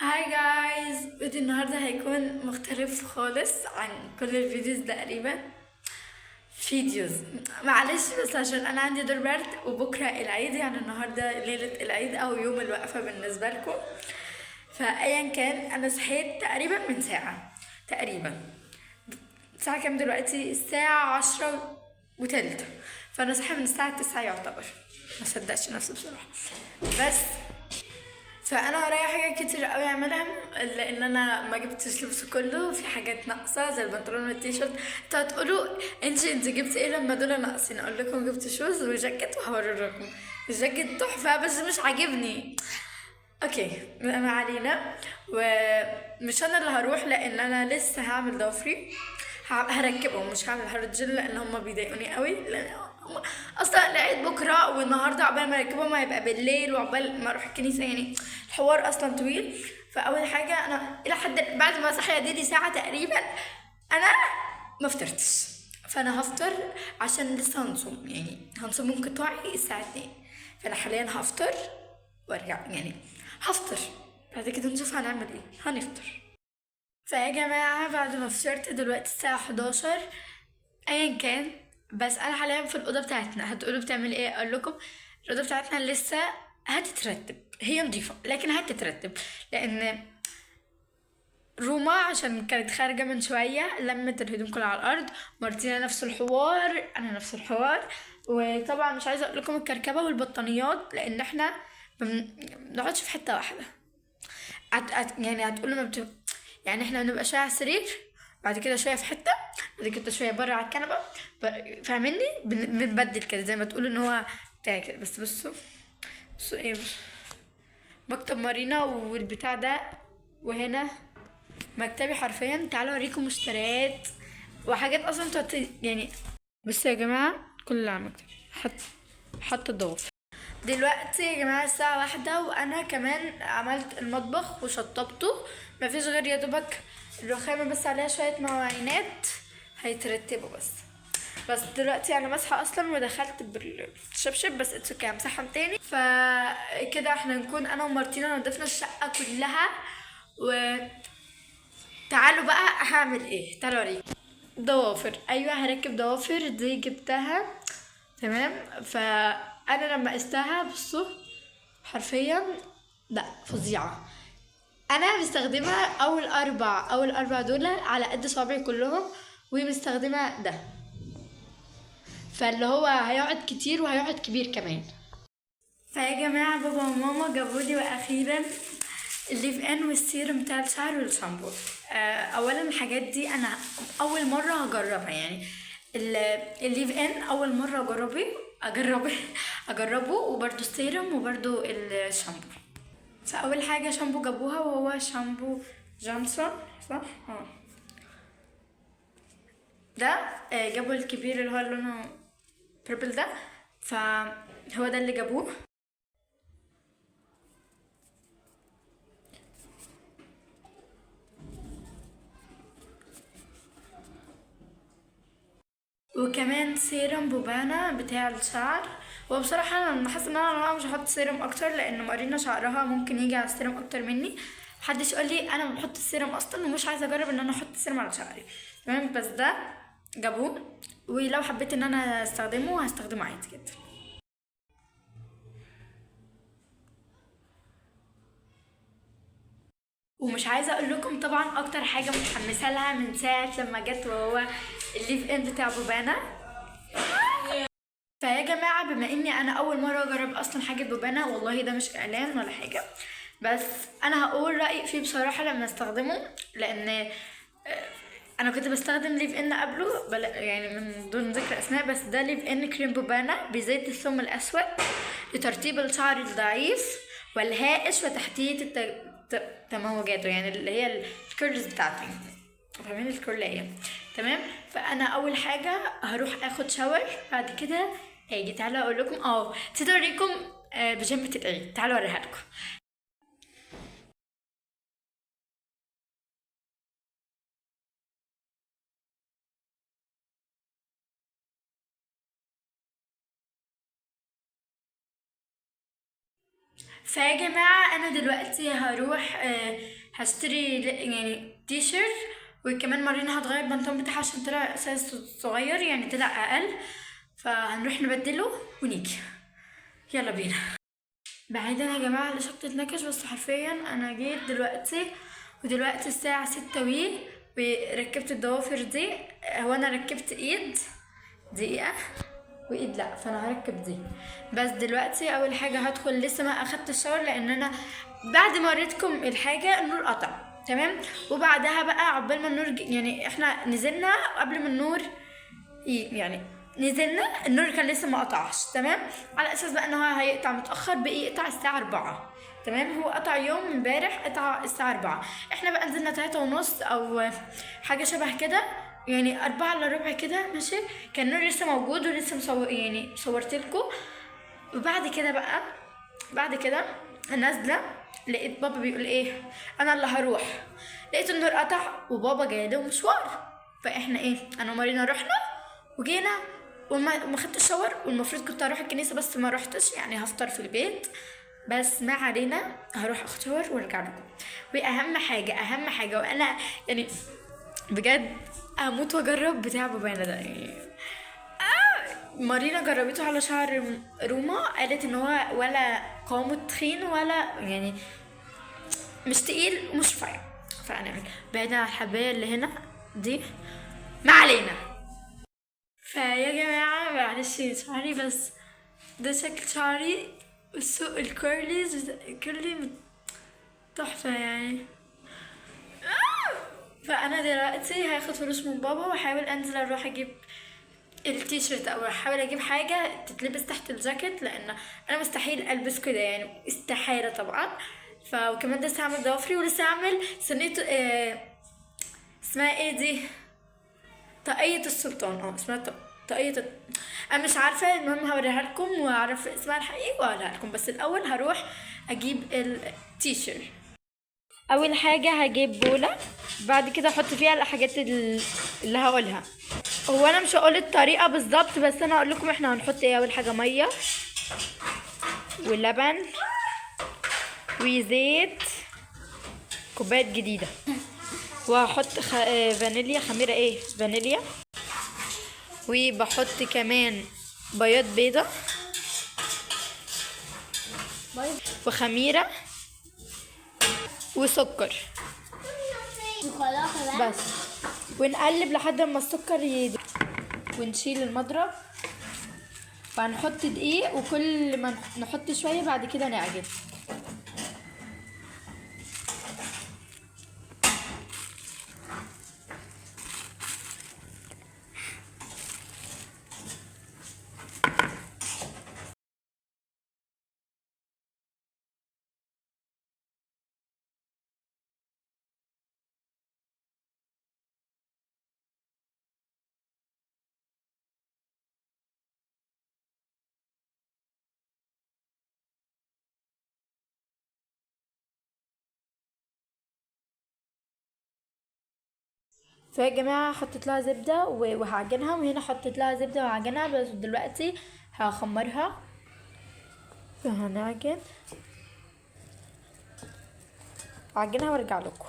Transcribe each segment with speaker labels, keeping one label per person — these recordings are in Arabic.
Speaker 1: هاي جايز، فيديو النهاردة هيكون مختلف خالص عن كل الفيديوز تقريبا. فيديوز معلش، بس عشان انا عندي دور برد وبكرة العيد، يعني النهاردة ليلة العيد او يوم الوقفة بالنسبة لكم. فايا كان انا صحيت تقريبا من ساعة تقريبا. الساعة كام دلوقتي؟ الساعة 10:03. فانا صاحية من الساعة 9 يعتبر. ما صدقش نفسي بصراحة. بس فانا ورايا حاجات كتير قوي اعملها، لان انا ما جبتش لبس كله، في حاجات ناقصه زي البنطلون والتيشيرت. انتوا هتقولوا انت جبتي ايه لما دول ناقصين؟ اقول لكم جبت شوز وجاكيت وهوريكم. الجاكيت تحفه بس مش عاجبني. اوكي، ما علينا. ومش انا اللي هروح لان انا لسه هعمل ضفري. هركبهم، مش هعمل هرجل لان هم بيضايقوني قوي، لان اصلا العيد بكره والنهارده عقبال ما اركبهم هيبقى بالليل، وعقبال ما اروح الكنيسه يعني الحوار اصلا طويل. فاول حاجه انا الى حد بعد ما صحي دي ساعه تقريبا انا ما فطرتش. فانا هفطر عشان لسه هنصوم، يعني هنصوم من قطاعي الساعه 2. فانا حاليا هفطر وارجع يعني. هفطر بعد كده نشوف هنعمل ايه. هنفطر. فيا جماعة بعد ما فطرت دلوقتي الساعة 11 ايا كان. بس انا حاليا في الأوضة بتاعتنا. هتقولوا بتعمل ايه؟ اقول لكم الأوضة بتاعتنا لسه هتترتب. هي نظيفة لكن هتترتب، لان روما عشان كانت خارجة من شوية لمت الهدوم كلها على الأرض. مارتينا نفس الحوار، أنا نفس الحوار. وطبعا مش عايزة أقول لكم الكركبة والبطانيات، لأن احنا ما بنقعدش في حتة واحدة. يعني هتقولوا ما يعني احنا بنبقى شوية على السرير، بعد كده شوية في حتة، بعد كده شوية بره على الكنبة. فاهميني؟ بنبدل كده زي ما تقولوا ان هو بتاع كده. بس بصوا ايه، مكتب مارينا والبتاع ده. وهنا مكتبي حرفيا. تعالوا اوريكم مشتريات وحاجات اصلا انتوا يعني. بصوا يا جماعة كل اللي على مكتبي حط الضوافر. دلوقتي يا جماعة الساعة 1 وأنا كمان عملت المطبخ وشطبته. مفيش غير يا دوبك الرخامة بس عليها شوية مواعينات هيترتبوا بس دلوقتي أنا ماسحة أصلا ودخلت بالشبشب، بس اتس اوكي همسحهم تاني. فكده احنا نكون أنا ومارتينا نضفنا الشقة كلها. وتعالوا بقى هعمل ايه، تعالوا اوريكم. ضوافر، ايوه هركب ضوافر دي جبتها. تمام. فانا لما قستها بصوا حرفيا لا فظيعه. انا مستخدمه اول اربع دول على قد صوابعي كلهم، ومستخدمه ده. فاللي هو هيقعد كتير وهيقعد كبير كمان. فيا جماعة بابا وماما جابولي واخيرا الليف ان والسيرم بتاع الشعر والشامبو. اولا الحاجات دي انا اول مرة هجربها يعني. الليف ان اول مرة اجربه اجربه، وبرده السيرم وبرده الشامبو. فاول حاجة شامبو جابوها وهو شامبو جونسون، صح؟ اه ده. جابوا الكبير اللي هو لونه بيربل ده. فهو ده اللي جابوه. وكمان سيرم بوبانا بتاع الشعر. وبصراحة انا حاسة ان انا مش هحط سيرم اكتر، لان مارينا شعرها ممكن يجي على السيرم اكتر مني. محدش يقول لي انا بحط السيرم اصلا، ومش عايزة اجرب ان انا احط السيرم على شعري. تمام. بس ده جابوه، ولو حبيت ان انا استخدمه هستخدمه عادي جدا. ومش عايزه اقول لكم طبعا اكتر حاجه متحمسه لها من ساعه لما جت، وهو الليف ان بتاع بوبانا. فيا جماعة بما اني انا اول مرة اجرب اصلا حاجة بوبانا، والله ده مش اعلان ولا حاجة، بس انا هقول رأيي فيه بصراحة لما استخدمه. لان انا كنت بستخدم ليف ان قبله يعني من دون ذكر اسماء. بس ده ليف ان كريم بوبانا بزيت الثوم الاسود لترطيب الشعر الضعيف والهائش وتحديد تموجاته، يعني اللي هي الكيرلز بتاعتي. فاهمين الكلية؟ تمام. فانا اول حاجه هروح اخد شاور، بعد كده هاجي. تعالوا اقول لكم نسيت اوريكم بيجامه العيد. تعالوا اوريها لكم. فيا جماعة انا دلوقتي هروح هشتري يعني تي شيرت، وكمان مارينا هتغير البنطلون بتاعها عشان طلع سايز صغير، يعني طلع اقل، فهنروح نبدله ونيجي. يلا بينا. بعيدا يا جماعة على شقة نكش، بس حرفيا انا جيت دلوقتي، ودلوقتي الساعة 6 وركبت الضوافر دي. هو انا ركبت ايد دقيقة وايد لا، فانا هركب دي. بس دلوقتي اول حاجة هدخل، لسه ما اخدت الشاور لان انا بعد ما وريتكم الحاجة النور قطع تمام، وبعدها بقى عقبال ما النور يعني احنا نزلنا قبل ما النور يعني نزلنا النور كان لسه ما قطعش تمام، على اساس بقى ان هو هيقطع متاخر، بقي يقطع الساعه 4 تمام. هو قطع يوم امبارح قطع الساعه 4، احنا بقى نزلنا 3:30 او حاجه شبه كده، يعني 4 الا ربع كده ماشي. كان النور لسه موجود ولسه يعني صورتلكوا. وبعد كده بقى، بعد كده نازله لقيت بابا بيقول ايه، انا اللي هروح. لقيت النور قطع وبابا جايله مشوار، فاحنا ايه، انا ومارينا رحنا وجينا وما خدتش شاور، والمفروض كنت هروح الكنيسه بس ما روحتش، يعني هفطر في البيت. بس ما علينا، هروح اخد شاور وارجع لكم. واهم حاجه، اهم حاجه، وانا يعني بجد اموت واجرب بتاع بابانا ده يعني. مارينا جربته على شعر روما، قالت ان هو ولا قوامه تخين ولا يعني مش تقيل ومش رفيع. فانا بعيدا عن الحبايه اللي هنا دي، ما علينا. فيا جماعه معلش شعري، بس ده شكل شعري، السوق الكيرليز كيرلي تحفه يعني. فانا دلوقتي هاخد فلوس من بابا واحاول انزل اروح اجيب التيشيرت، او احاول اجيب حاجه تتلبس تحت الجاكيت، لان انا مستحيل البس كده يعني، استحاله طبعا. وكمان لسه هعمل ضوافري، ولسه هعمل صينيه اسمها ايه دي، طاقية السلطان. اسمها طاقية انا مش عارفه، المهم هوريها لكم واعرف اسمها الحقيقي واقولها لكم، بس الاول هروح اجيب التيشيرت. اول حاجه هجيب بوله، بعد كده احط فيها الحاجات اللي هقولها. هو انا مش هقول الطريقه بالظبط، بس انا هقول لكم احنا هنحط ايه. اول حاجه ميه ولبن وزيت كوبايه جديده، وهحط فانيليا، خميره ايه فانيليا، وبحط كمان بياض بيضه وخميره وسكر بس، ونقلب لحد ما السكر يدوب، ونشيل المضرب، وهنحط دقيق، وكل ما نحط شويه بعد كده نعجن. فيا جماعه حطيت لها زبده وهعجنها، وهنا حطيت لها زبده وهعجنها، بس دلوقتي هخمرها. فهنعجن، هعجنها وارجع لكم.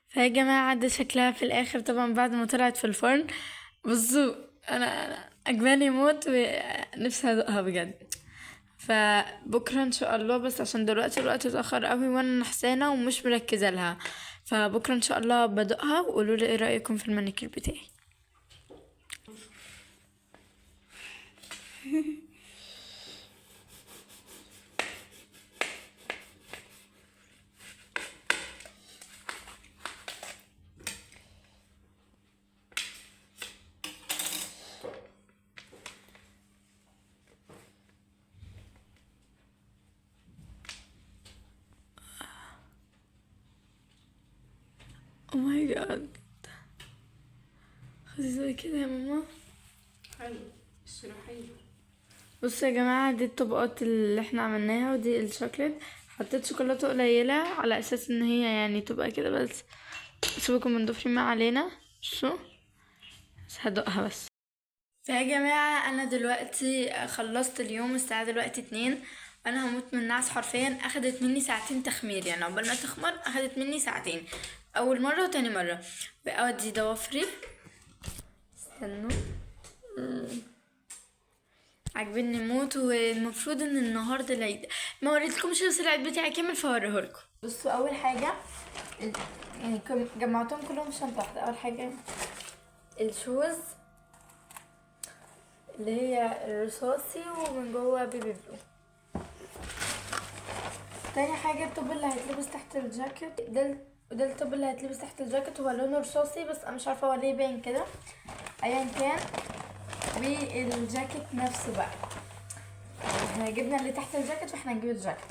Speaker 1: فيا جماعة ده شكلها في الاخر طبعا بعد ما طلعت في الفرن. بصوا انا عجباني موت ونفسي ادوقها بجد. فبكرة ان شاء الله، بس عشان دلوقتي الوقت اتأخر قوي وانا نحسانة ومش مركزة لها، فبكرة ان شاء الله بدوقها وقولوا لي ايه رأيكم في المانيكير بتاعي. او ماي جاد، خدي زي كده يا ماما.
Speaker 2: حلو الصراحة حلو.
Speaker 1: بصوا يا جماعة دي الطبقات اللي احنا عملناها، ودي الشوكليت. حطيت شوكولاتة قليلة على اساس ان هي يعني تبقى كده، بس سيبكم من ضفري ما علينا. بصوا بس هدوقها بس. فيا جماعة انا دلوقتي خلصت اليوم، الساعة دلوقتي 2. انا هموت من النعس حرفيا. اخدت مني ساعتين تخمير، يعني عقبال ما تخمر اخدت مني ساعتين، اول مرة وتاني مرة. بقى ضوافري، استنوا. عجبني موت. والمفروض ان النهارده العيد. ما وريتكمش لبس العيد بتاعي كامل فوريهولكم. بصوا اول حاجه يعني جمعتهم كلهم في شنطه واحده. اول حاجه الشوز اللي هي الرصاصي ومن جوه بيبي بلو. تاني حاجه التوب اللي هيتلبس تحت الجاكيت وده التوب اللي هيتلبس تحت الجاكيت. هو لونه رصاصي بس انا مش عارفه هو ليه باين كده، ايا كان. والجاكيت نفسه بقى احنا جبنا اللي تحت الجاكيت واحنا نجيب الجاكيت.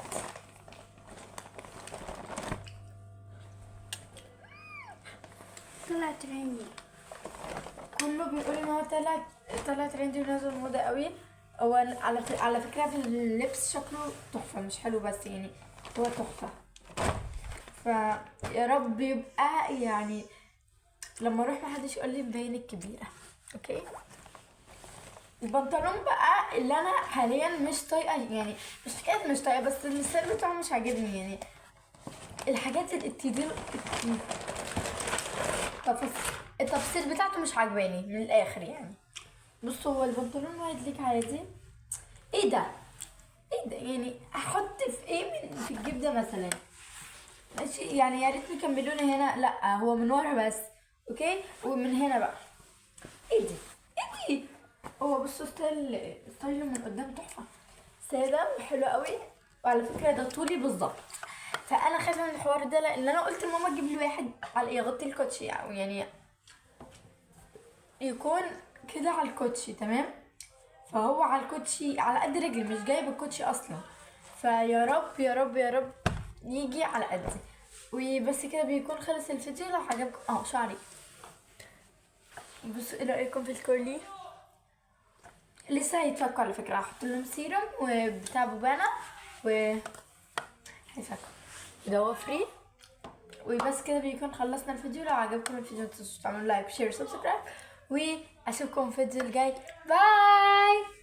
Speaker 2: طلع ترندي.
Speaker 1: كله بيقول ان هو طلع ترندي ونازل موضة قوي. هو على فكرة في اللبس شكله تحفة، مش حلو بس يعني هو تحفة. فيا رب يبقى يعني لما اروح محدش يقول لي مبين الكبيرة. اوكي. البنطلون بقى اللي انا حاليا مش طايقه، يعني مش حكايه مش طايقه، بس الستايل بتاعه مش عاجبني. يعني الحاجات التفاصيل بتاعته مش عاجباني من الاخر يعني. بصوا هو البنطلون وايد ليك عادي. ايه ده يعني احط في ايه في الجيب ده مثلا؟ ماشي يعني يا ريت يكملوني هنا. لا هو من ورا بس. اوكي ومن هنا بقى. ايه دي هو بصوا ستايله من قدام تحفه، ساده وحلو قوي. وعلى فكره ده طولي بالظبط. فانا خايفه من الحوار ده لان انا قلت لماما تجيب لي واحد على يغطي الكوتشي، يعني يكون كده على الكوتشي تمام. فهو على الكوتشي على قد رجلي، مش جايب الكوتشي اصلا. فيا رب يا رب يا رب يجي على قدي. وبس كده بيكون خلص الفيديو. لو عجبكم شعري، بصوا ايه رايكم في الكورلي؟ لسه هيتفكوا على فكره. هحط لهم سيروم وبتاع بوبانا و هيتفكوا ضوافري. وبس كده بيكون خلصنا الفيديو. لو عجبكم الفيديو متنسوش تعملوا لايك وشير وسبسكرايب، واشوفكم في الفيديو الجاي. باي.